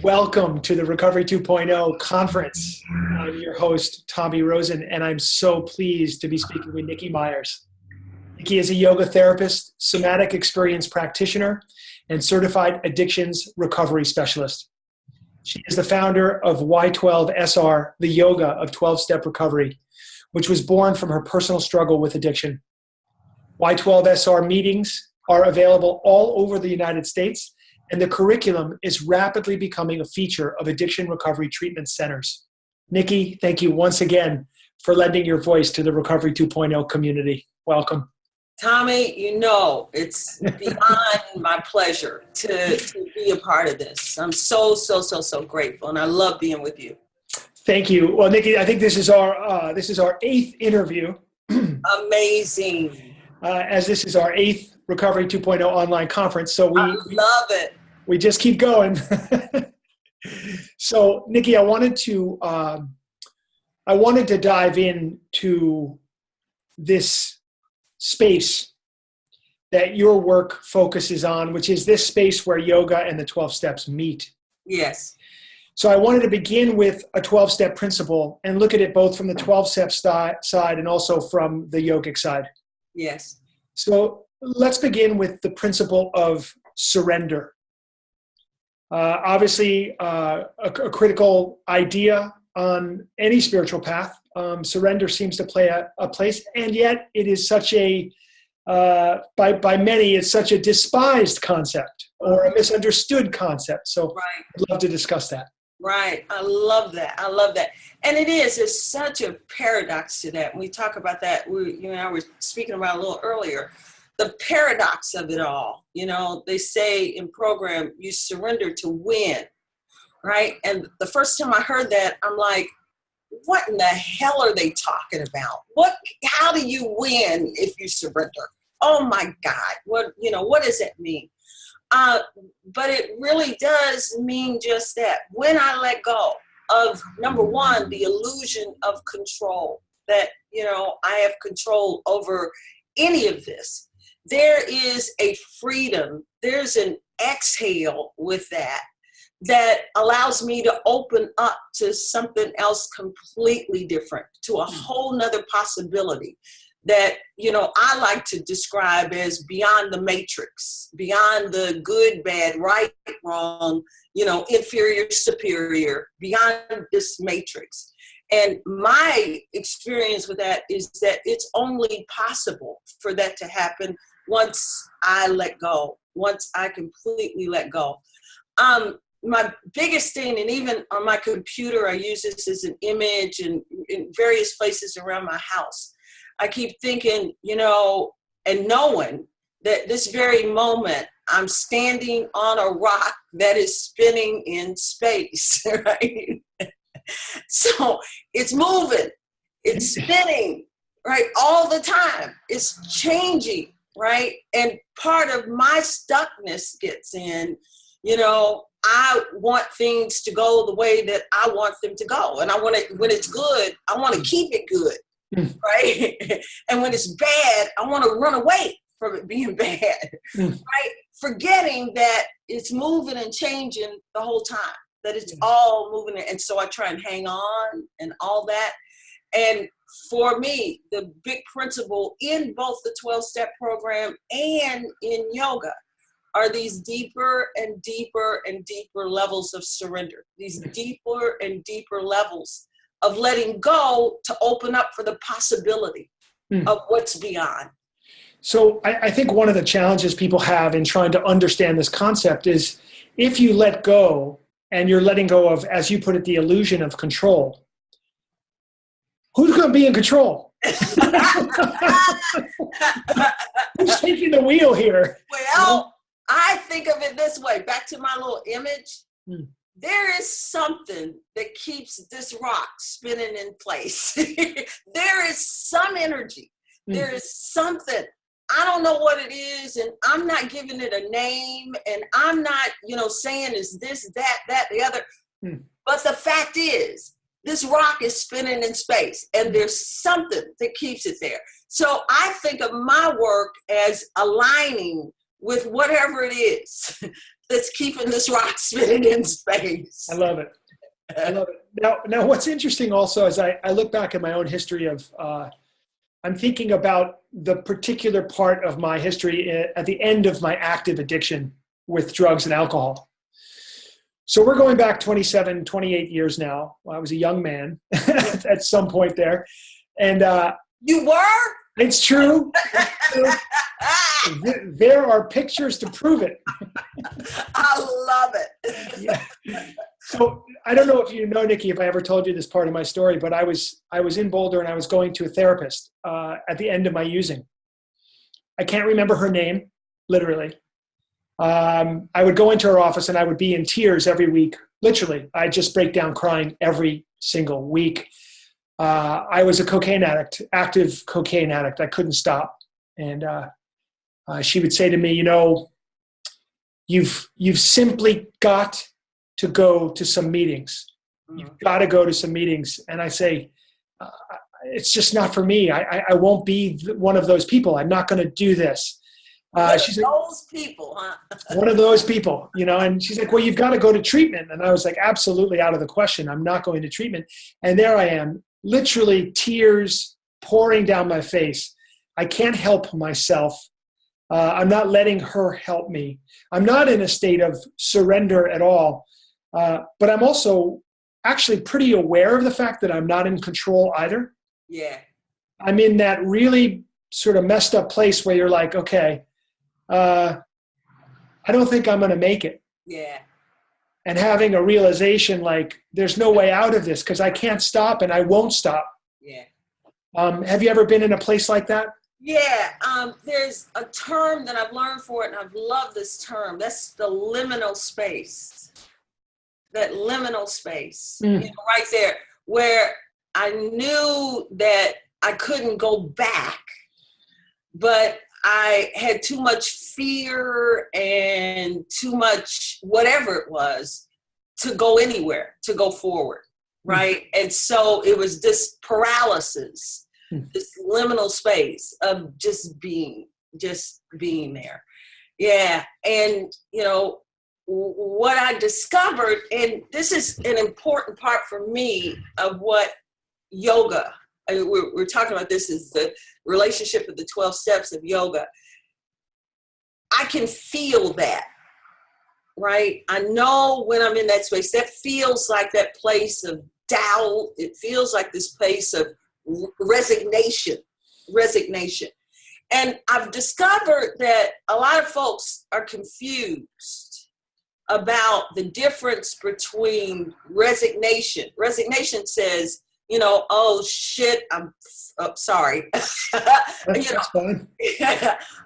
Welcome to the Recovery 2.0 conference. I'm your host, Tommy Rosen, and I'm so pleased to be speaking with Nikki Myers. Nikki is a yoga therapist, somatic experience practitioner, and certified addictions recovery specialist. She is the founder of Y12SR, the yoga of 12-step recovery, which was born from her personal struggle with addiction. Y12SR meetings are available all over the United States, and the curriculum is rapidly becoming a feature of addiction recovery treatment centers. Nikki, thank you once again for lending your voice to the Recovery 2.0 community. Welcome. Tommy, it's beyond my pleasure to be a part of this. I'm so grateful, and I love being with you. Thank you. Well, Nikki, I think this is our eighth interview. Amazing. As this is our eighth Recovery 2.0 online conference, so I love it. We just keep going. So, Nikki, I wanted to dive into this space that your work focuses on, which is this space where yoga and the 12 steps meet. Yes. So I wanted to begin with a 12-step principle and look at it both from the 12-step side and also from the yogic side. Yes. So let's begin with the principle of surrender. Obviously, a critical idea on any spiritual path. Surrender seems to play a place, and yet it is such a, by many, it's such a despised concept or a misunderstood concept. So right. I'd love to discuss that. Right. I love that. And there's such a paradox to that. When we talk about that, we were speaking about a little earlier. The paradox of it all, they say in program, you surrender to win, right? And the first time I heard that, I'm like, what in the hell are they talking about? How do you win if you surrender? Oh my God, what does that mean? But it really does mean just that. When I let go of, number one, the illusion of control, that, I have control over any of this. There is a freedom, there's an exhale with that allows me to open up to something else completely different, to a whole nother possibility that, I like to describe as beyond the matrix, beyond the good, bad, right, wrong, inferior, superior, beyond this matrix. And my experience with that is that it's only possible for that to happen once I let go, once I completely let go. My biggest thing, and even on my computer, I use this as an image and in various places around my house. I keep thinking, and knowing that this very moment I'm standing on a rock that is spinning in space, right? So it's moving, it's spinning, right? All the time. It's changing, right? And part of my stuckness gets in, I want things to go the way that I want them to go. And I want it, when it's good, I want to keep it good, right? And when it's bad, I want to run away from it being bad, right? Forgetting that it's moving and changing the whole time, that it's all moving. And so I try and hang on and all that. And for me, the big principle in both the 12-step program and in yoga are these deeper and deeper and deeper levels of surrender, these deeper and deeper levels of letting go to open up for the possibility of what's beyond. So I think one of the challenges people have in trying to understand this concept is if you let go and you're letting go of, as you put it, the illusion of control, who's going to be in control? Who's taking the wheel here? Well, I think of it this way, back to my little image. There is something that keeps this rock spinning in place. There is some energy. There is something. I don't know what it is, and I'm not giving it a name, and I'm not, saying is this, that, the other. But the fact is, this rock is spinning in space, and there's something that keeps it there. So I think of my work as aligning with whatever it is that's keeping this rock spinning in space. I love it. I love it. Now what's interesting also is I look back at my own history of, I'm thinking about the particular part of my history at the end of my active addiction with drugs and alcohol. So we're going back 27, 28 years now. I was a young man at some point there. And you were? It's true. There are pictures to prove it. I love it. Yeah. So I don't know if you know, Nikki, if I ever told you this part of my story, but I was in Boulder and I was going to a therapist at the end of my using. I can't remember her name, literally. I would go into her office and I would be in tears every week. Literally, I'd just break down crying every single week. I was a cocaine addict, active cocaine addict. I couldn't stop. And she would say to me, you know, you've simply got to go to some meetings. You've got to go to some meetings. And I say, it's just not for me. I won't be one of those people. I'm not going to do this. She's like, those people, huh? One of those people, you know, and she's like, well, you've got to go to treatment. And I was like, absolutely out of the question. I'm not going to treatment. And there I am, literally tears pouring down my face. I can't help myself. I'm not letting her help me. I'm not in a state of surrender at all. But I'm also actually pretty aware of the fact that I'm not in control either. Yeah. I'm in that really sort of messed up place where you're like, okay, I don't think I'm going to make it. Yeah. And having a realization like there's no way out of this because I can't stop and I won't stop. Yeah. Have you ever been in a place like that? Yeah. There's a term that I've learned for it, and I've loved this term. That's the liminal space. That liminal space, you know, right there, where I knew that I couldn't go back, but I had too much fear and too much whatever it was to go anywhere, to go forward, right? And so it was this paralysis, this liminal space of just being there. Yeah. And, you know, what I discovered, and this is an important part for me of what yoga, we're talking about this, is the relationship of the 12 steps of yoga. I can feel that, right? I know when I'm in that space, that feels like that place of doubt. It feels like this place of resignation. And I've discovered that a lot of folks are confused about the difference between resignation. Resignation says, you know, oh shit, I'm sorry. That's fine.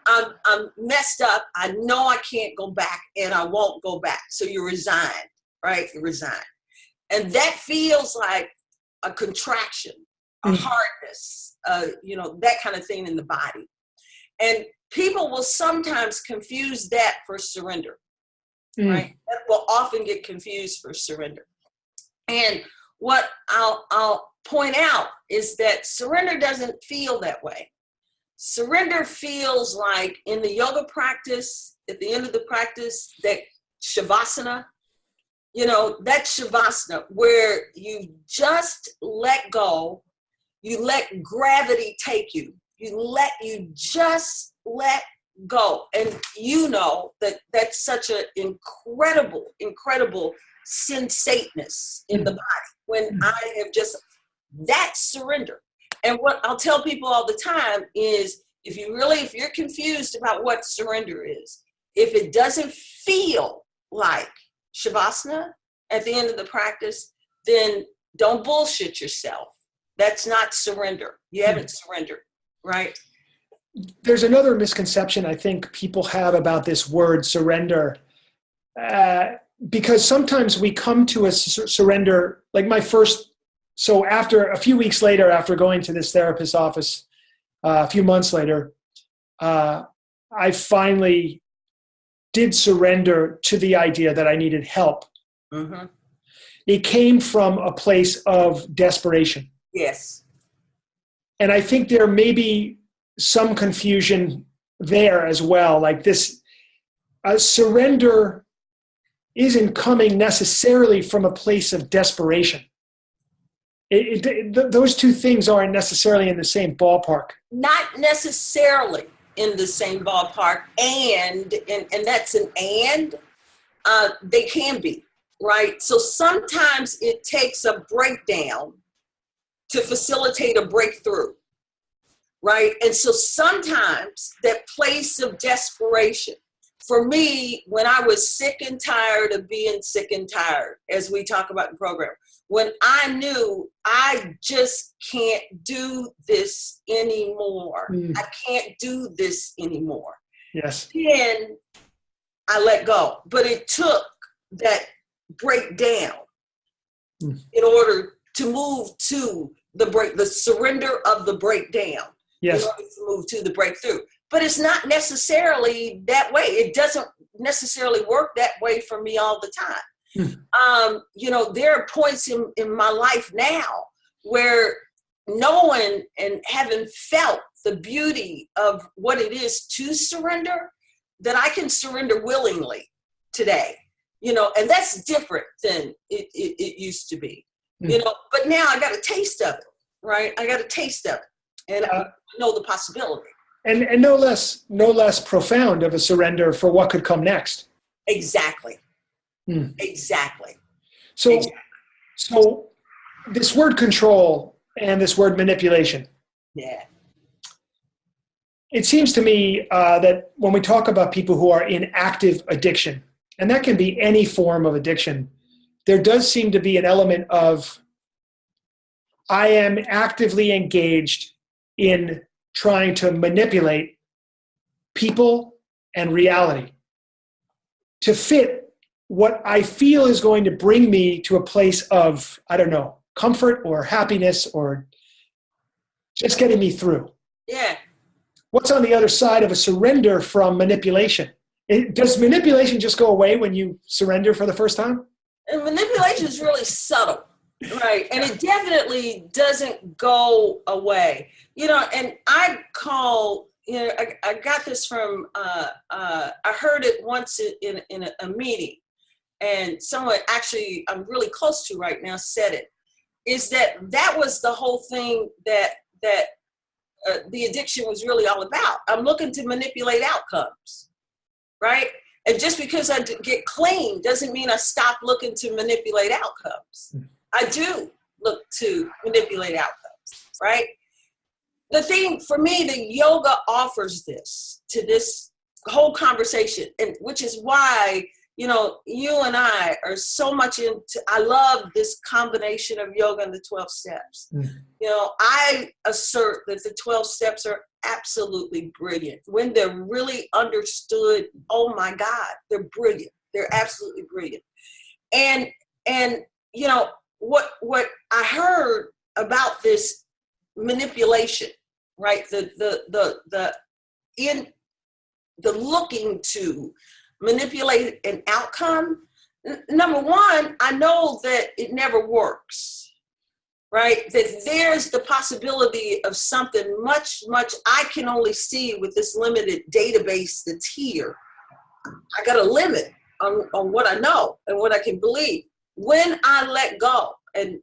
I'm messed up. I know I can't go back and I won't go back. So you resign, right? You resign. And that feels like a contraction, a hardness, you know, that kind of thing in the body. And people will sometimes confuse that for surrender. Right? That will often get confused for surrender. And what I'll point out is that surrender doesn't feel that way. Surrender feels like in the yoga practice, at the end of the practice, that shavasana, you know, that shavasana where you just let go, you let gravity take you, you just let go. And you know that that's such an incredible sensateness in the body when I have just, that's surrender. And what I'll tell people all the time is if you're confused about what surrender is, if it doesn't feel like shavasana at the end of the practice, then don't bullshit yourself. That's not surrender. You haven't surrendered, right? There's another misconception I think people have about this word surrender, because sometimes we come to a surrender, like so after a few weeks later, after going to this therapist's office, a few months later, I finally did surrender to the idea that I needed help. Mm-hmm. It came from a place of desperation. Yes. And I think there may be some confusion there as well. Like this, surrender isn't coming necessarily from a place of desperation. Those two things aren't necessarily in the same ballpark. Not necessarily in the same ballpark, and that's an and. They can be, right? So sometimes it takes a breakdown to facilitate a breakthrough, right? And so sometimes that place of desperation, for me, when I was sick and tired of being sick and tired, as we talk about in the program, when I knew I just can't do this anymore, I can't do this anymore. Yes. Then I let go. But it took that breakdown in order to move to the surrender of the breakdown. Yes. In order to move to the breakthrough. But it's not necessarily that way. It doesn't necessarily work that way for me all the time. There are points in my life now where knowing and having felt the beauty of what it is to surrender, that I can surrender willingly today, and that's different than it used to be, but now I got a taste of it, right? I got a taste of it, and I know the possibility. And no less profound of a surrender for what could come next. Exactly. Exactly. So this word control and this word manipulation. Yeah. It seems to me that when we talk about people who are in active addiction, and that can be any form of addiction, there does seem to be an element of, I am actively engaged in trying to manipulate people and reality to fit what I feel is going to bring me to a place of, I don't know, comfort or happiness or just getting me through. Yeah. What's on the other side of a surrender from manipulation? Does manipulation just go away when you surrender for the first time? And manipulation is really subtle, right? And it definitely doesn't go away. And I call, I got this from, I heard it once in a meeting, and someone actually I'm really close to right now said it, is that was the whole thing that the addiction was really all about. I'm looking to manipulate outcomes, right? And just because I get clean doesn't mean I stop looking to manipulate outcomes. I do look to manipulate outcomes, right? The thing for me, the yoga offers this to this whole conversation, and which is why, you and I are so much into, I love this combination of yoga and the 12 steps. I assert that the 12 steps are absolutely brilliant. When they're really understood, oh my God, they're brilliant. They're absolutely brilliant. And what I heard about this manipulation, right? The looking to manipulate an outcome. Number one, I know that it never works, right? That there's the possibility of something much I can only see with this limited database that's here. I got a limit on what I know and what I can believe. When I let go and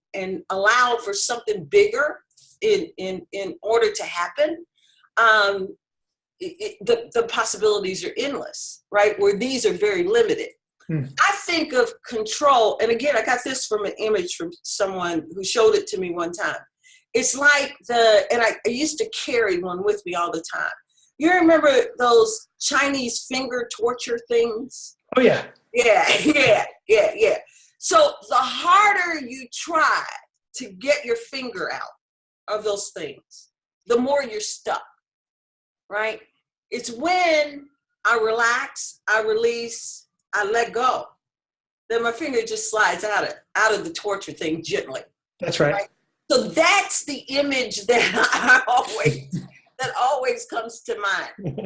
allow for something bigger in order to happen, the possibilities are endless, right? Where these are very limited. I think of control, and again, I got this from an image from someone who showed it to me one time. It's like and I used to carry one with me all the time. You remember those Chinese finger torture things? Oh, yeah. Yeah. So the harder you try to get your finger out of those things, the more you're stuck, right? It's when I relax, I release, I let go, then my finger just slides out of the torture thing gently. That's right. So that's the image that always comes to mind.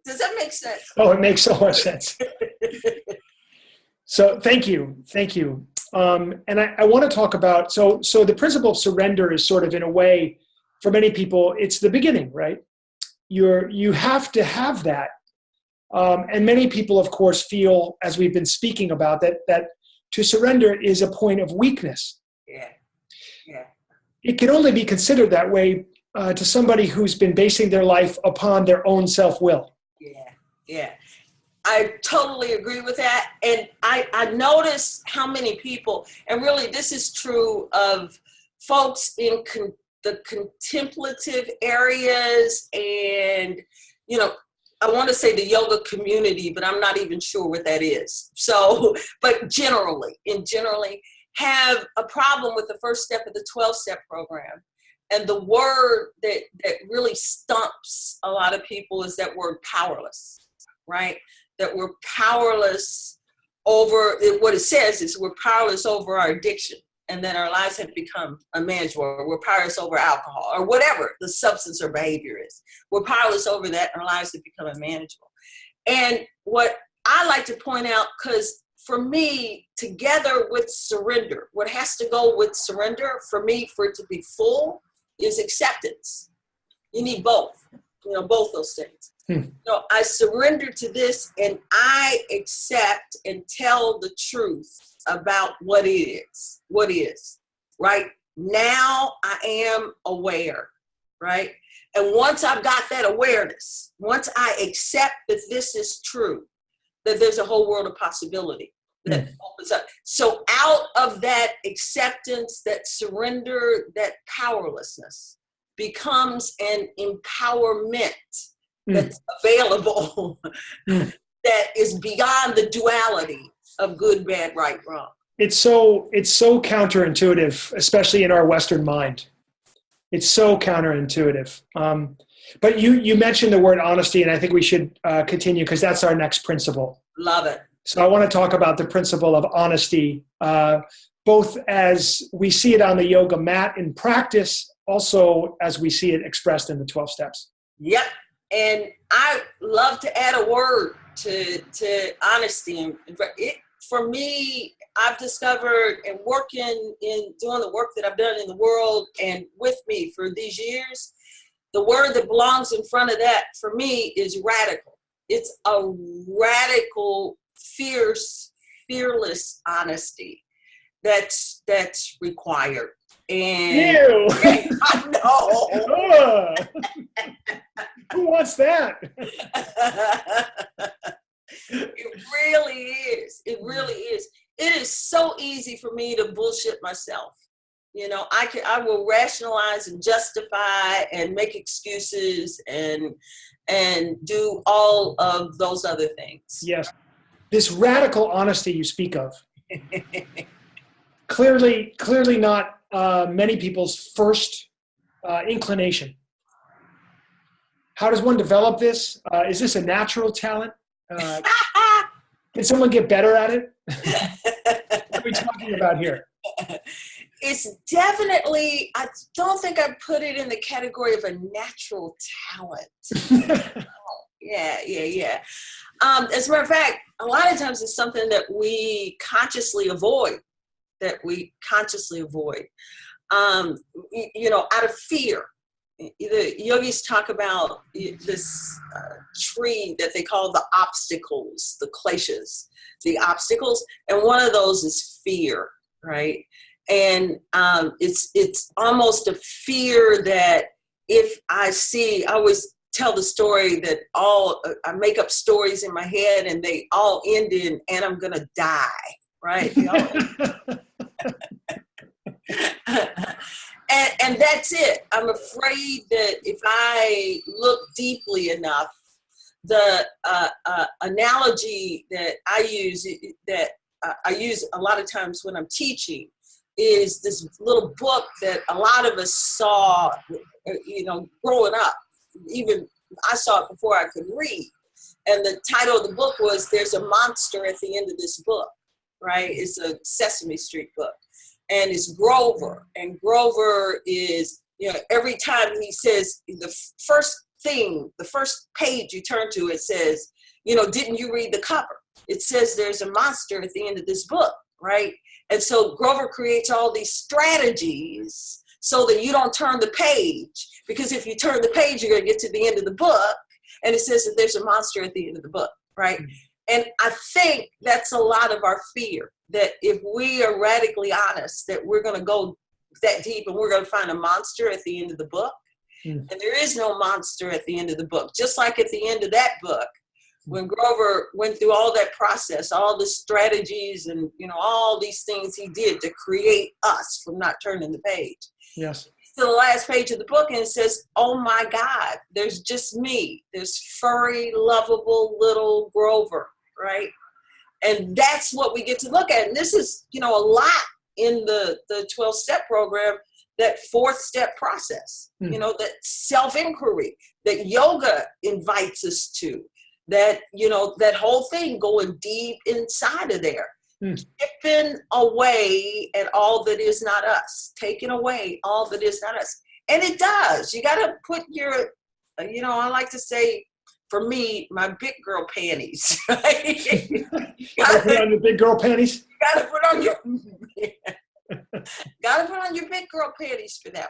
Does that make sense? Oh, it makes so much sense. So thank you. And I want to talk about, so the principle of surrender is sort of, in a way, for many people, it's the beginning, right? You have to have that And many people, of course, feel, as we've been speaking about, that to surrender is a point of weakness. Yeah. Yeah. It can only be considered that way to somebody who's been basing their life upon their own self-will. Yeah. Yeah. I totally agree with that. And I notice how many people, and really this is true of folks in the contemplative areas and, you know, I want to say the yoga community, but I'm not even sure what that is. So, but generally have a problem with the first step of the 12-step program. And the word that really stumps a lot of people is that word powerless, right? That we're powerless over, what it says is we're powerless over our addiction, and that our lives have become unmanageable, or we're powerless over alcohol, or whatever the substance or behavior is. We're powerless over that, and our lives have become unmanageable. And what I like to point out, because for me, together with surrender, what has to go with surrender, for me, for it to be full, is acceptance. You need both, both those things. So I surrender to this, and I accept and tell the truth about what is, right? Now I am aware, right? And once I've got that awareness, once I accept that this is true, that there's a whole world of possibility that opens up. So out of that acceptance, that surrender, that powerlessness becomes an empowerment that's available that is beyond the duality of good, bad, right, wrong. It's so counterintuitive, especially in our Western mind. It's so counterintuitive. But you mentioned the word honesty, and I think we should continue because that's our next principle. Love it. So I want to talk about the principle of honesty, both as we see it on the yoga mat in practice, also as we see it expressed in the 12 steps. Yep. And I love to add a word to honesty. For me, I've discovered, and working in doing the work that I've done in the world and with me for these years, the word that belongs in front of that for me is radical. It's a radical, fierce, fearless honesty that's required. And Ew. I know. Who wants that? It really is. It really is. It is so easy for me to bullshit myself. I will rationalize and justify and make excuses and do all of those other things. Yes. This radical honesty you speak of, clearly not many people's first inclination. How does one develop this? Is this a natural talent? Can someone get better at it? What are we talking about here? It's definitely, I don't think I put it in the category of a natural talent. Yeah. As a matter of fact, a lot of times it's something that we consciously avoid. Out of fear. The yogis talk about this tree that they call the obstacles, the kleshas, the obstacles, and one of those is fear, right? And it's almost a fear that if I always tell the story that I make up stories in my head and they all end in, and I'm gonna die, right? And that's it. I'm afraid that if I look deeply enough, the analogy that I use a lot of times when I'm teaching is this little book that a lot of us saw, growing up. Even I saw it before I could read. And the title of the book was "There's a Monster at the End of This Book," right? It's a Sesame Street book. And it's Grover. And Grover is, every time he says the first page you turn to, it says, didn't you read the cover? It says there's a monster at the end of this book, right? And so Grover creates all these strategies so that you don't turn the page. Because if you turn the page, you're going to get to the end of the book. And it says that there's a monster at the end of the book, right? And I think that's a lot of our fear, that if we are radically honest, that we're going to go that deep and we're going to find a monster at the end of the book. And there is no monster at the end of the book. Just like at the end of that book, when Grover went through all that process, all the strategies and, you know, all these things he did to create us from not turning the page. Yes. To the last page of the book, and it says, oh my God, there's just me, this furry, lovable little Grover, right? And that's what we get to look at. And this is, you know, a lot in the 12-step program, that 4th step process, you know, that self-inquiry that yoga invites us to, that, you know, that whole thing going deep inside of there, chipping away at all that is not us, taking away all that is not us. And it does. You got to put your, you know, I like to say, for me, my big girl panties. Right? You gotta put on your big girl panties? You got to put on your... Got to put on your big girl panties for that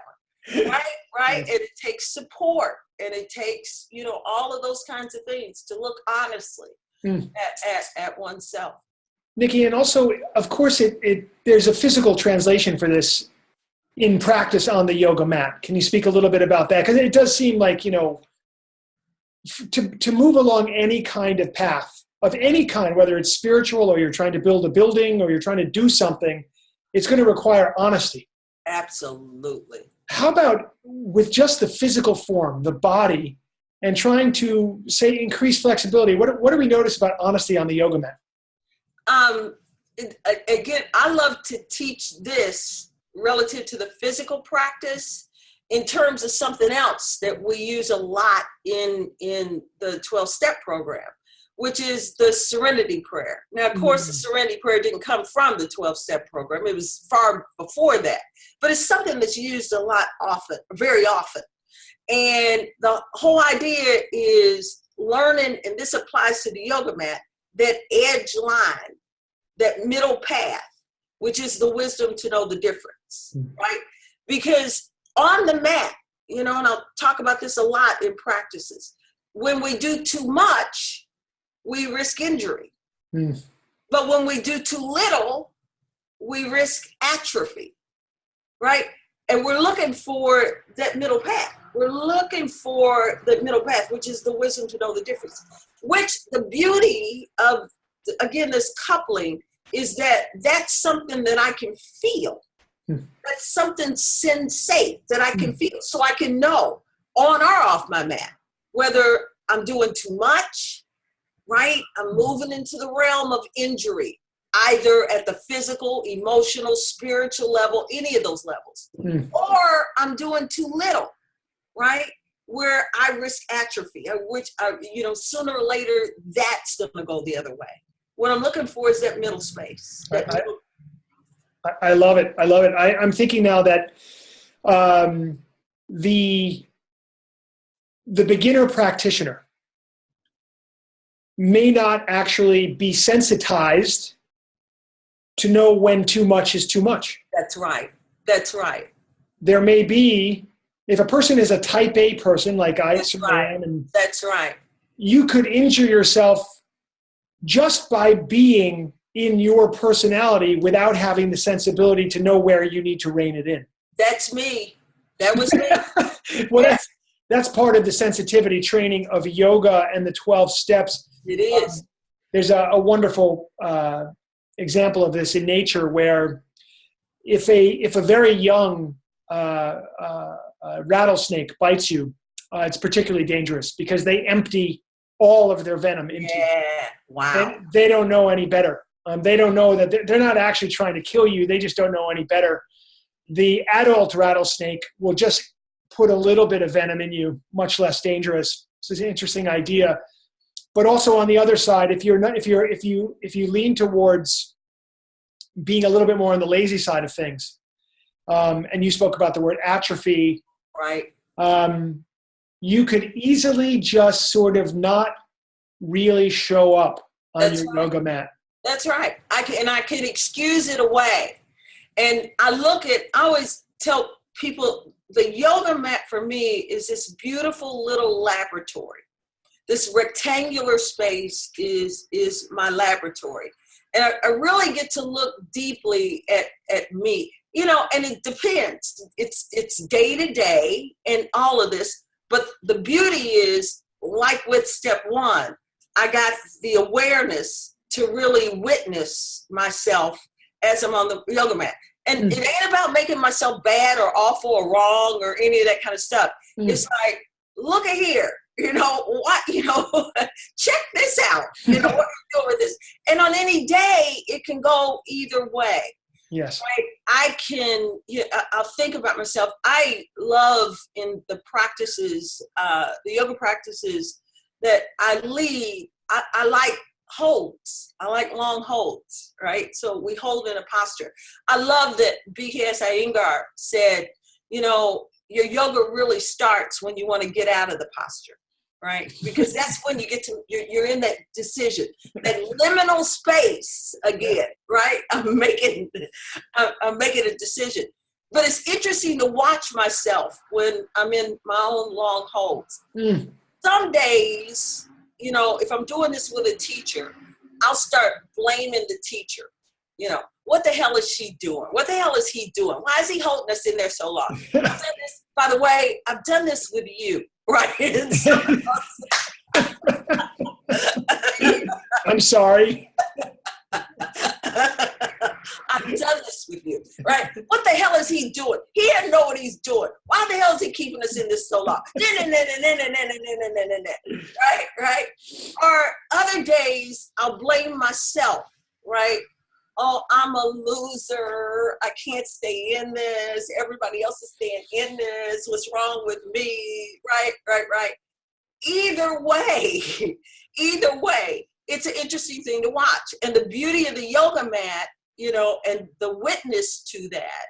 one, right? And it takes support, and it takes, you know, all of those kinds of things to look honestly at oneself. Nikki, and also, of course, there's a physical translation for this in practice on the yoga mat. Can you speak a little bit about that? Because it does seem like, you know, to move along any kind of path of any kind, whether it's spiritual or you're trying to build a building or you're trying to do something, it's going to require honesty. Absolutely. How about with just the physical form, the body, and trying to, say, increase flexibility? What do we notice about honesty on the yoga mat? Again, I love to teach this relative to the physical practice in terms of something else that we use a lot in the 12-step program, which is the serenity prayer. Now, of course, the serenity prayer didn't come from the 12-step program. It was far before that. But it's something that's used a lot often, very often. And the whole idea is learning, and this applies to the yoga mat, that edge line, that middle path, which is the wisdom to know the difference, right? Because on the mat, you know, and I'll talk about this a lot in practices, when we do too much, we risk injury. But when we do too little, we risk atrophy, right? And we're looking for that middle path. We're looking for the middle path, which is the wisdom to know the difference. Which the beauty of, again, this coupling is that that's something that I can feel. That's something sensate that I can feel. So I can know on or off my mat, whether I'm doing too much, right? I'm moving into the realm of injury, either at the physical, emotional, spiritual level, any of those levels. Or I'm doing too little, right? Where I risk atrophy, which, you know, sooner or later, that's going to go the other way. What I'm looking for is that middle space. I love it. I love it. I'm thinking now that the beginner practitioner may not actually be sensitized to know when too much is too much. That's right. That's right. There may be, if a person is a type A person like I am, and that's right, you could injure yourself just by being in your personality without having the sensibility to know where you need to rein it in. That's me. That was me. Well, that's part of the sensitivity training of yoga and the 12 steps. It is. There's a wonderful example of this in nature where if a very young rattlesnake bites you, it's particularly dangerous because they empty all of their venom into you. Wow. They don't know any better. They don't know that they're not actually trying to kill you. They just don't know any better. The adult rattlesnake will just put a little bit of venom in you, much less dangerous. So it's an interesting idea. But also on the other side, if you lean towards being a little bit more on the lazy side of things, and you spoke about the word atrophy, right? You could easily just sort of not really show up on your yoga mat. That's right. I can excuse it away. And I always tell people the yoga mat for me is this beautiful little laboratory This rectangular space is my laboratory. And I really get to look deeply at me, you know, and it depends. It's day to day and all of this. But the beauty is, like with step one, I got the awareness to really witness myself as I'm on the yoga mat. And it ain't about making myself bad or awful or wrong or any of that kind of stuff. It's like, look at here, you know, what, you know, check this out, you know, what you're doing with this. And on any day, it can go either way. Yes. Right? I can, I'll think about myself. I love in the practices, the yoga practices that I lead, I like holds. I like long holds, right? So we hold in a posture. I love that BKS Iyengar said, you know, your yoga really starts when you want to get out of the posture, right? Because that's when you get to, you're in that decision, that liminal space again, right? I'm making a decision. But it's interesting to watch myself when I'm in my own long holds. Some days, you know, if I'm doing this with a teacher, I'll start blaming the teacher. You know, what the hell is she doing? What the hell is he doing? Why is he holding us in there so long? I've done this, by the way, I've done this with you, right? I'm sorry. I've done this with you, right? What the hell is he doing? He doesn't know what he's doing. Why the hell is he keeping us in this so long? Right? Or other days, I'll blame myself, right? Oh, I'm a loser. I can't stay in this. Everybody else is staying in this. What's wrong with me? Right. Either way, it's an interesting thing to watch. And the beauty of the yoga mat, you know, and the witness to that,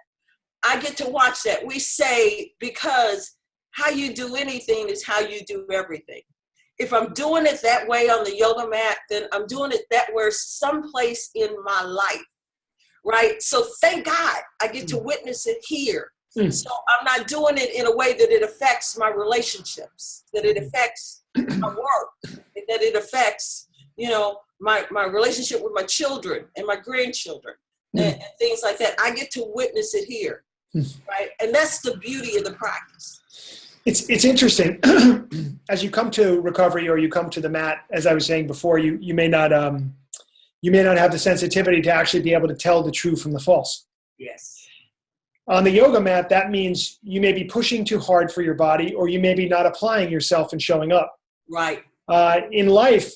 I get to watch that. We say, because how you do anything is how you do everything. If I'm doing it that way on the yoga mat, then I'm doing it that way someplace in my life, right? So thank God I get to witness it here. So I'm not doing it in a way that it affects my relationships, that it affects my work, that it affects, you know, my relationship with my children and my grandchildren and things like that. I get to witness it here, right? And that's the beauty of the practice. It's interesting. As you come to recovery or you come to the mat, as I was saying before, you may not have the sensitivity to actually be able to tell the true from the false. Yes. On the yoga mat, that means you may be pushing too hard for your body, or you may be not applying yourself and showing up. Right. In life,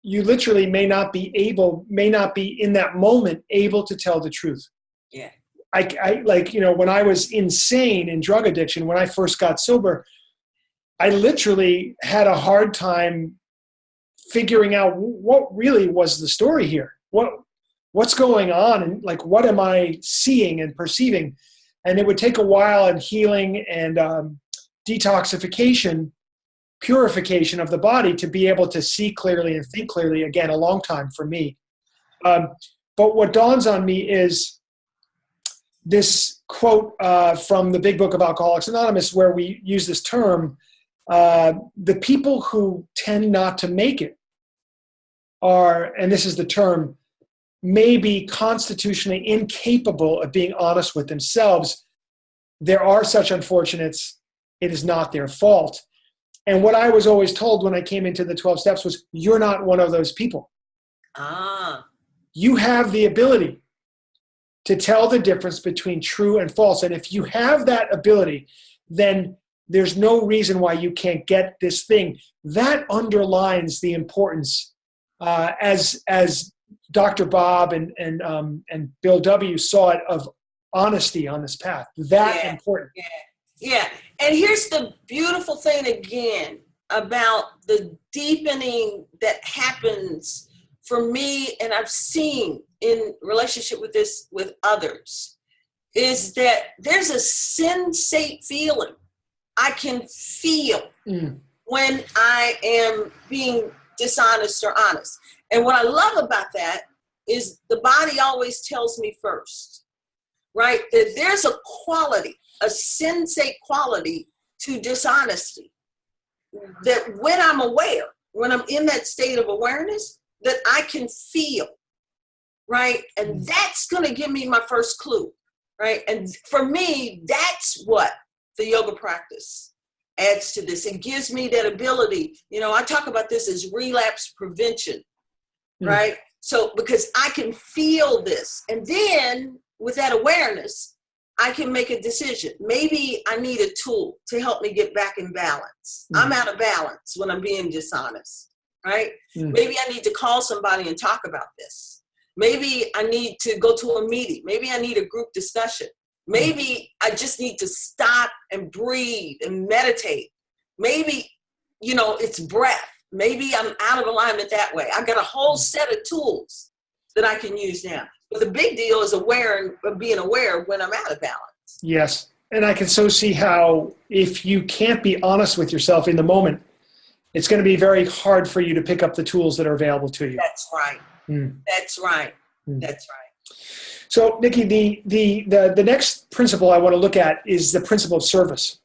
you literally may not be in that moment able to tell the truth. Yeah. I like, you know, when I was insane in drug addiction, when I first got sober, I literally had a hard time figuring out what really was the story here. What's going on, and like, what am I seeing and perceiving? And it would take a while in healing and detoxification, purification of the body to be able to see clearly and think clearly. Again, a long time for me. But what dawns on me is this quote from the Big Book of Alcoholics Anonymous, where we use this term, the people who tend not to make it are, and this is the term, may be constitutionally incapable of being honest with themselves. There are such unfortunates. It is not their fault. And what I was always told when I came into the 12 steps was, you're not one of those people. You have the ability to tell the difference between true and false. And if you have that ability, then there's no reason why you can't get this thing. That underlines the importance, as Dr. Bob and Bill W. saw it, of honesty on this path. That important. Yeah. And here's the beautiful thing again about the deepening that happens for me, and I've seen in relationship with this with others, is that there's a sensate feeling I can feel when I am being dishonest or honest. And what I love about that is the body always tells me first, right? That there's a quality, a sensate quality to dishonesty, that when I'm aware, when I'm in that state of awareness, that I can feel, right? And that's going to give me my first clue, right? And for me, that's what the yoga practice adds to this. It gives me that ability. You know, I talk about this as relapse prevention, right? So because I can feel this, and then with that awareness, I can make a decision. Maybe I need a tool to help me get back in balance. I'm out of balance when I'm being dishonest, right? Maybe I need to call somebody and talk about this. Maybe I need to go to a meeting. Maybe I need a group discussion. Maybe I just need to stop and breathe and meditate. Maybe, you know, it's breath. Maybe I'm out of alignment that way. I've got a whole set of tools that I can use now. But the big deal is being aware when I'm out of balance. Yes. And I can so see how if you can't be honest with yourself in the moment, it's going to be very hard for you to pick up the tools that are available to you. That's right. That's right. That's right. So, Nikki, the next principle I want to look at is the principle of service.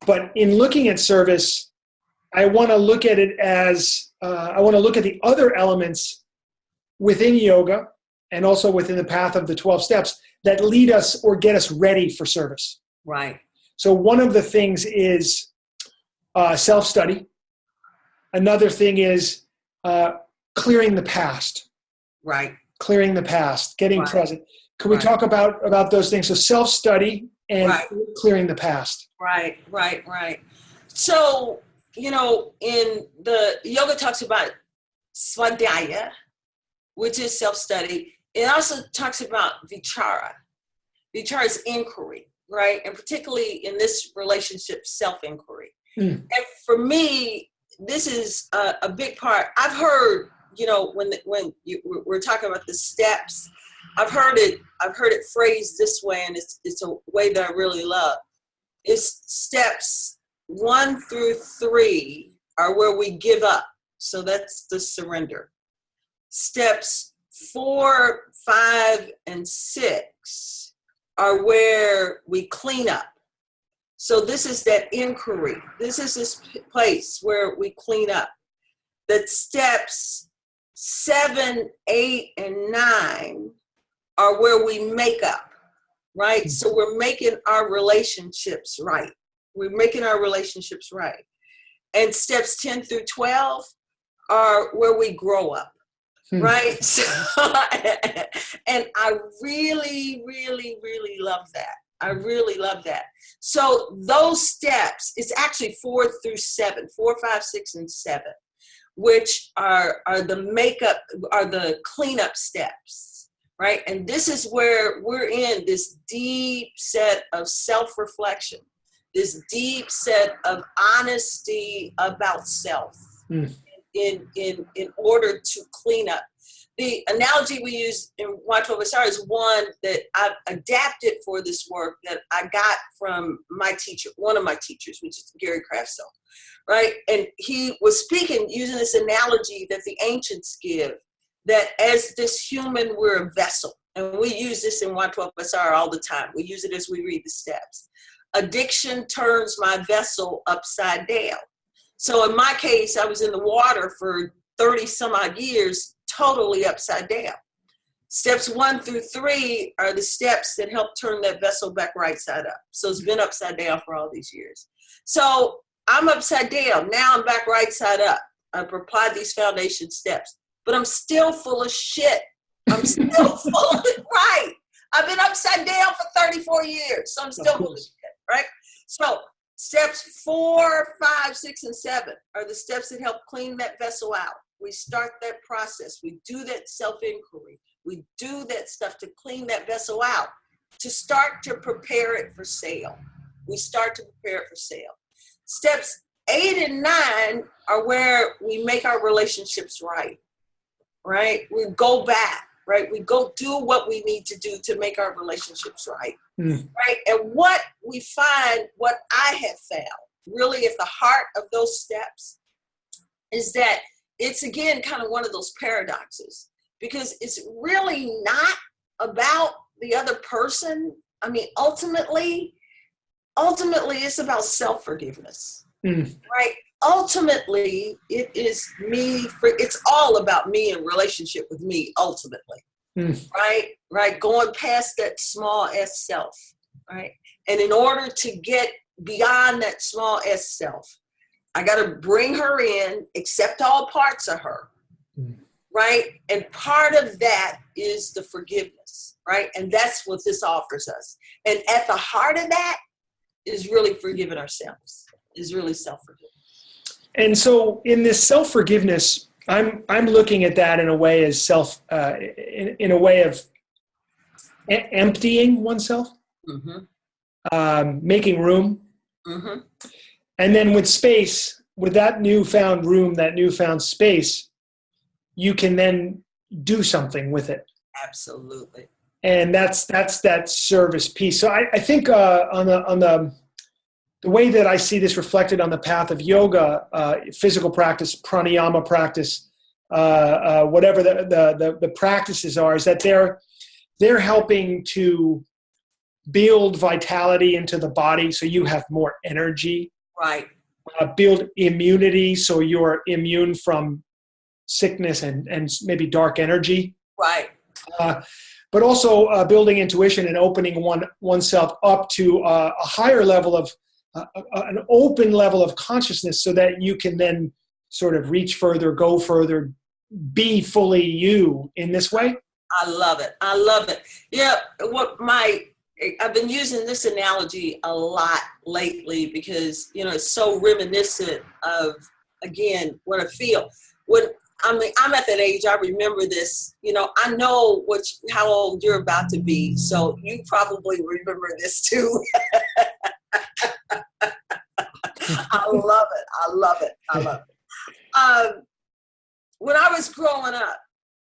But in looking at service, I want to look at it as, I want to look at the other elements within yoga and also within the path of the 12 steps that lead us or get us ready for service. Right. So one of the things is self-study. Another thing is clearing the past. Right. Clearing the past, getting present. Can we talk about those things? So self-study and clearing the past. Right. So, you know, in the yoga talks about svadhyaya, which is self-study. It also talks about vichara. Vichara is inquiry, right? And particularly in this relationship, self-inquiry. And for me, this is a big part. I've heard, you know, when we're talking about the steps, I've heard it phrased this way, and it's a way that I really love. It's steps 1 through 3 are where we give up. So that's the surrender. Steps 4, 5, and 6 are where we clean up. So this is that inquiry. This is this place where we clean up. That steps 7, 8, and 9 are where we make up, right? So we're making our relationships right. We're making our relationships right. And steps 10 through 12 are where we grow up, right? So, and I really, really, really love that. I really love that. So those steps, it's actually 4 through 7, 4, 5, 6, and 7, which are the makeup, are the cleanup steps, right? And this is where we're in this deep set of self-reflection, this deep set of honesty about self in order to clean up. The analogy we use in Y12SR is one that I've adapted for this work that I got from my teacher, one of my teachers, which is Gary Craftstone, right? And he was speaking using this analogy that the ancients give, that as this human, we're a vessel. And we use this in Y12SR all the time. We use it as we read the steps. Addiction turns my vessel upside down. So in my case, I was in the water for 30 some odd years, totally upside down. Steps 1 through 3 are the steps that help turn that vessel back right side up. So it's been upside down for all these years. So I'm upside down. Now I'm back right side up. I've applied these foundation steps, but I'm still full of shit. I'm still full of it, right? I've been upside down for 34 years, so I'm still full of shit, right? So steps 4, 5, 6, and 7 are the steps that help clean that vessel out. We start that process. We do that self-inquiry. We do that stuff to clean that vessel out, to start to prepare it for sale. We start to prepare it for sale. Steps 8 and 9 are where we make our relationships right, right? We go back, right? We go do what we need to do to make our relationships right, right? And what we find, what I have found, really at the heart of those steps is that it's, again, kind of one of those paradoxes, because it's really not about the other person. I mean, ultimately, it's about self-forgiveness, right? ultimately, it is me. It's all about me and relationship with me. Ultimately, right, right. Going past that small s self, right. And in order to get beyond that small s self, I got to bring her in, accept all parts of her, right. And part of that is the forgiveness, right. And that's what this offers us. And at the heart of that is really forgiving ourselves. Is really self-forgiveness. And so in this self-forgiveness, I'm looking at that in a way as in a way of emptying oneself, making room. And then with space, with that newfound room, that newfound space, you can then do something with it. Absolutely. And that's that service piece. So I think on the way that I see this reflected on the path of yoga, physical practice, pranayama practice, whatever the practices are, is that they're helping to build vitality into the body so you have more energy. Right. Build immunity so you're immune from sickness and maybe dark energy. Right. But also building intuition and opening oneself up to a higher level of an open level of consciousness so that you can then sort of reach further, go further, be fully you in this way. I love it. I love it. Yeah. I've been using this analogy a lot lately because, it's so reminiscent of, again, what I feel. I'm at that age, I remember this, I know how old you're about to be, so you probably remember this too. I love it. I love it. I love it. When I was growing up,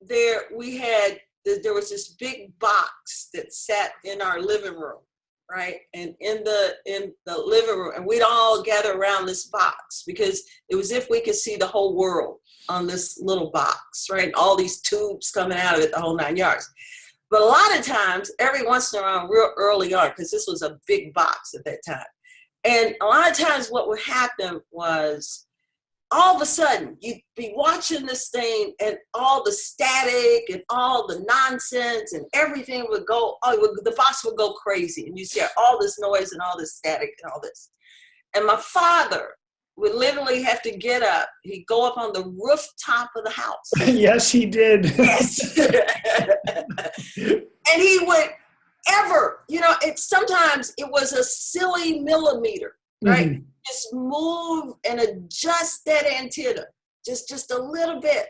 there was this big box that sat in our living room, right? And in the living room, and we'd all gather around this box because it was as if we could see the whole world on this little box, right? All these tubes coming out of it, the whole 9 yards. But a lot of times, every once in a while, real early on, because this was a big box at that time, and a lot of times what would happen was all of a sudden you'd be watching this thing and all the static and all the nonsense and everything would go, the box would go crazy. And you see all this noise and all this static and all this. And my father would literally have to get up. He'd go up on the rooftop of the house. Yes, he did. Yes. And he would sometimes it was a silly millimeter, right? Just move and adjust that antenna just a little bit.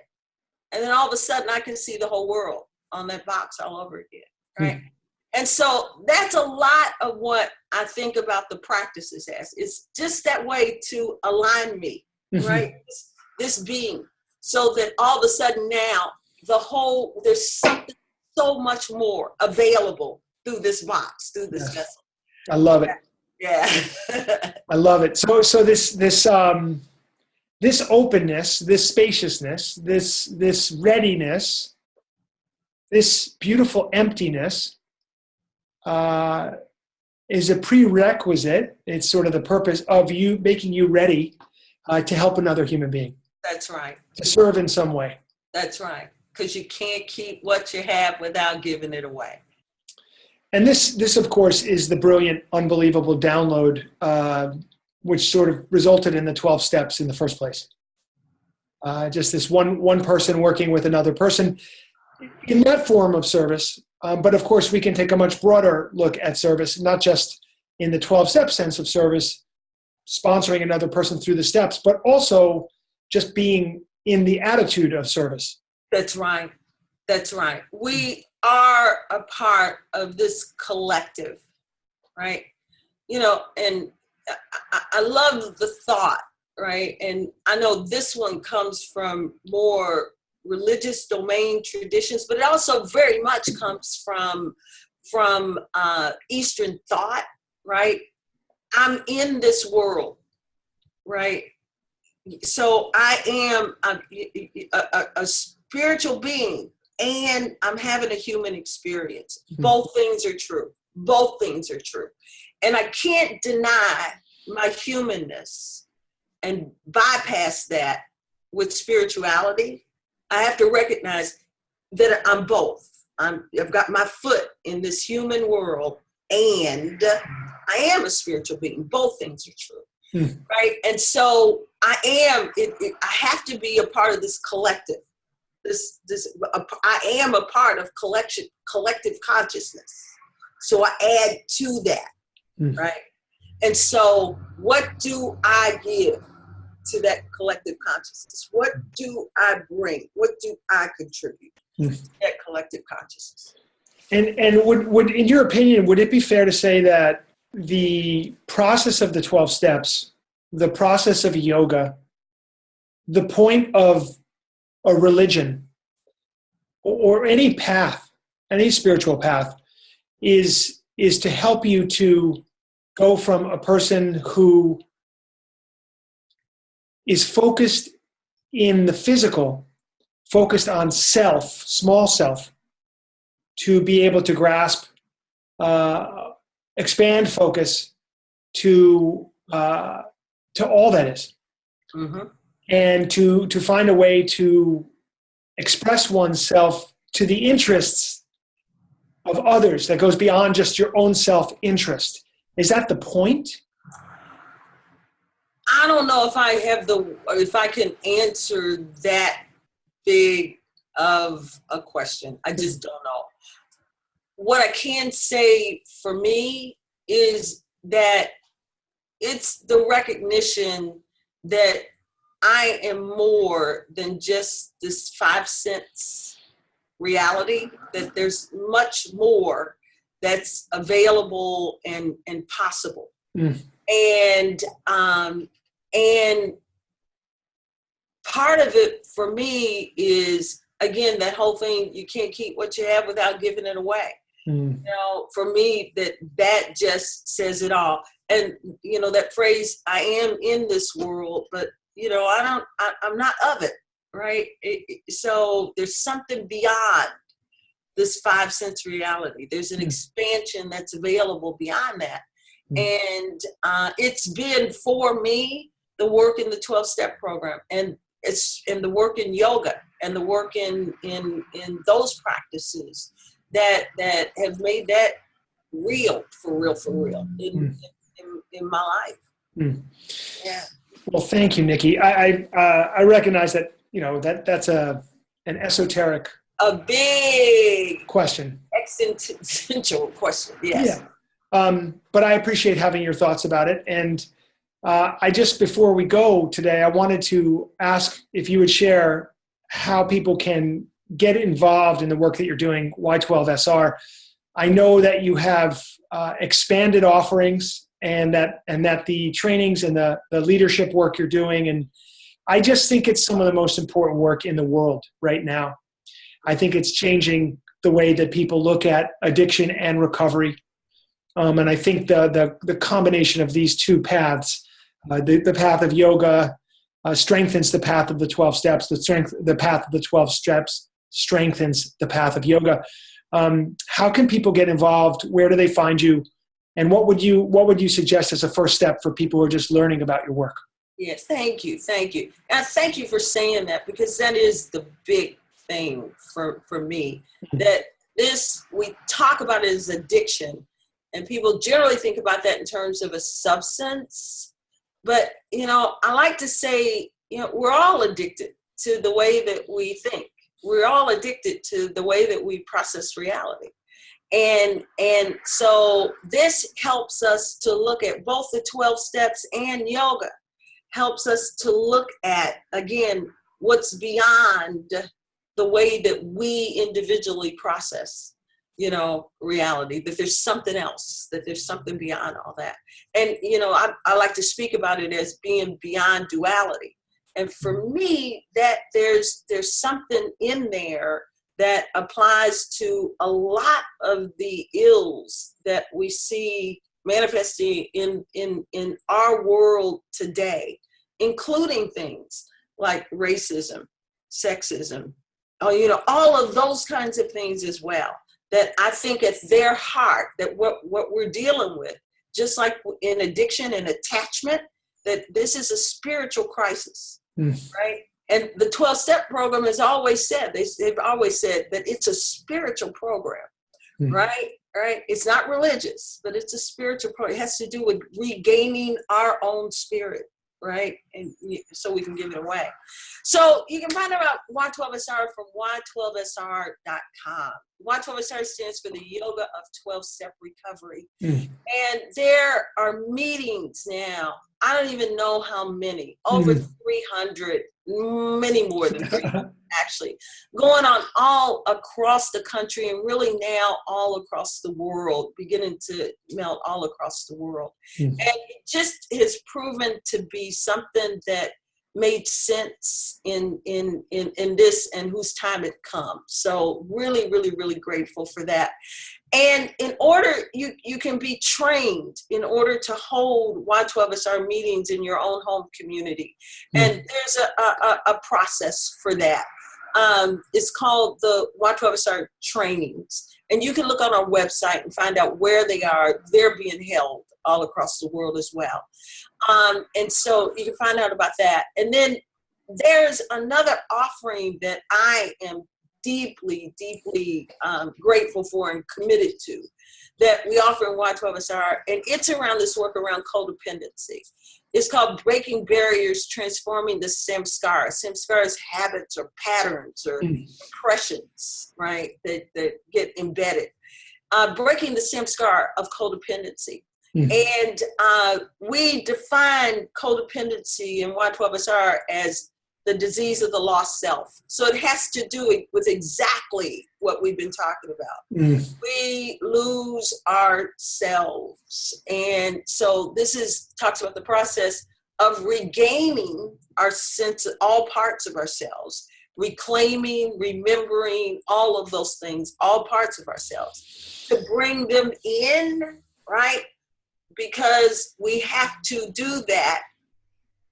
And then all of a sudden I can see the whole world on that box all over again, right? And so that's a lot of what I think about the practices as. It's just that way to align me, right? This being, so that all of a sudden now there's something so much more available through this box, through this vessel. I love it. Yeah. I love it. So this openness, this spaciousness, this readiness, this beautiful emptiness is a prerequisite. It's sort of the purpose of you making you ready to help another human being. That's right. To serve in some way. That's right. Because you can't keep what you have without giving it away. And this, of course, is the brilliant, unbelievable download, which sort of resulted in the 12 steps in the first place. Just this one person working with another person in that form of service. But of course, we can take a much broader look at service, not just in the 12-step sense of service, sponsoring another person through the steps, but also just being in the attitude of service. That's right. That's right. We are a part of this collective, right? And I love the thought, right? And I know this one comes from more religious domain traditions, but it also very much comes from Eastern thought, right? I'm in this world, right? So I am a spiritual being, and I'm having a human experience. Both things are true. Both things are true. And I can't deny my humanness and bypass that with spirituality, I have to recognize that I'm both. I've got my foot in this human world, and I am a spiritual being. Both things are true, right? And so I have to be a part of this collective. I am a part of collective consciousness. So I add to that, right? And so what do I give to that collective consciousness? What do I bring? What do I contribute to that collective consciousness? And would, in your opinion, would it be fair to say that the process of the 12 steps, the process of yoga, the point of a religion or any path, any spiritual path, is to help you to go from a person who is focused in the physical, focused on self, small self, to be able to grasp, expand focus to all that is, and to find a way to express oneself to the interests of others that goes beyond just your own self-interest. Is that the point? I don't know if I can answer that big of a question. I just don't know. What I can say for me is that it's the recognition that I am more than just this 5 cents reality, that there's much more that's available and possible. And part of it for me is, again, that whole thing, you can't keep what you have without giving it away. You know, for me, that just says it all. And, you know, that phrase, I am in this world, but, you know, I'm not of it, right? So there's something beyond this 5 cents reality. There's an expansion that's available beyond that. And it's been, for me, the work in the 12-step program, and it's in the work in yoga and the work in those practices that have made that real in my life. Yeah. Well, thank you, Nikki. I recognize that, you know, that's an esoteric, a big question, existential question. Yes. Yeah. But I appreciate having your thoughts about it. And before we go today, I wanted to ask if you would share how people can get involved in the work that you're doing, Y12SR. I know that you have expanded offerings and that the trainings and the leadership work you're doing. And I just think it's some of the most important work in the world right now. I think it's changing the way that people look at addiction and recovery. And I think the combination of these two paths, the path of yoga strengthens the path of the 12 steps, the path of the 12 steps strengthens the path of yoga. How can people get involved? Where do they find you? And what would you suggest as a first step for people who are just learning about your work? Yes, thank you. And thank you for saying that, because that is the big thing for me, that we talk about it as addiction, and people generally think about that in terms of a substance. But, you know, I like to say, you know, we're all addicted to the way that we think. We're all addicted to the way that we process reality. And so this helps us to look at both the 12 steps and yoga, helps us to look at, again, what's beyond the way that we individually process, you know, reality, that there's something else, that there's something beyond all that. And, you know, I like to speak about it as being beyond duality. And for me, that there's something in there that applies to a lot of the ills that we see manifesting in our world today, including things like racism, sexism, you know, all of those kinds of things as well, that I think at their heart, that what we're dealing with, just like in addiction and attachment, that this is a spiritual crisis, right? And the 12-step program has always said, they've always said that it's a spiritual program, right? Right? It's not religious, but it's a spiritual program. It has to do with regaining our own spirit, right? And so we can give it away. So you can find out about Y12SR from y12sr.com. Y12SR stands for the Yoga of 12-Step Recovery. And there are meetings now. I don't even know how many, over 300, many more than 300 actually, going on all across the country and really now all across the world, beginning to melt all across the world. And it just has proven to be something that made sense in this and whose time it comes. So really, really, really grateful for that. And in order, you can be trained in order to hold Y12SR meetings in your own home community. And there's a process for that. It's called the Y12SR trainings. And you can look on our website and find out where they are. They're being held all across the world as well. And so you can find out about that. And then there's another offering that I am deeply, deeply grateful for and committed to, that we offer in Y12SR, and it's around this work around codependency. It's called Breaking Barriers, Transforming the Samskara. Samskara is habits or patterns or impressions, right, that get embedded. Breaking the Samskara of codependency. And we define codependency in Y12SR as the disease of the lost self. So it has to do with exactly what we've been talking about. We lose ourselves. And so this talks about the process of regaining our sense of all parts of ourselves, reclaiming, remembering, all of those things, all parts of ourselves, to bring them in, right? Because we have to do that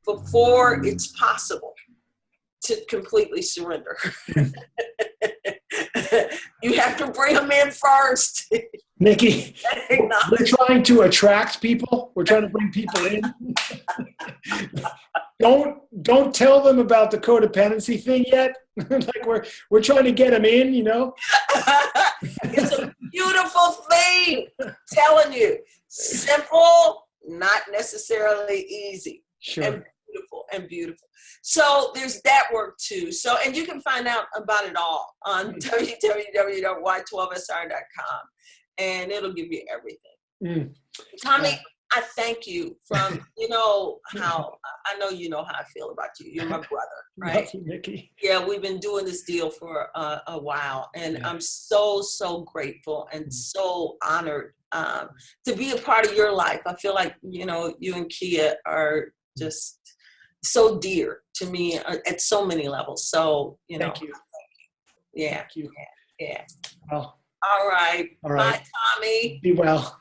before it's possible to completely surrender. You have to bring them in first. Nikki, we're trying to attract people. We're trying to bring people in. Don't tell them about the codependency thing yet. Like we're trying to get them in, you know. It's a beautiful thing. I'm telling you, simple, not necessarily easy. Sure. And beautiful. So there's that work too. So, and you can find out about it all on www.y12sr.com, and it'll give you everything. Tommy, I thank you from, how I know you know how I feel about you. You're my brother, right? Love you, Nikki. Yeah, we've been doing this deal for a while, and I'm so, so grateful and so honored to be a part of your life. I feel like, you and Kia are just so dear to me at so many levels. So, Thank you. Yeah. Thank you. Yeah. Well, All right. Bye, Tommy. Be well.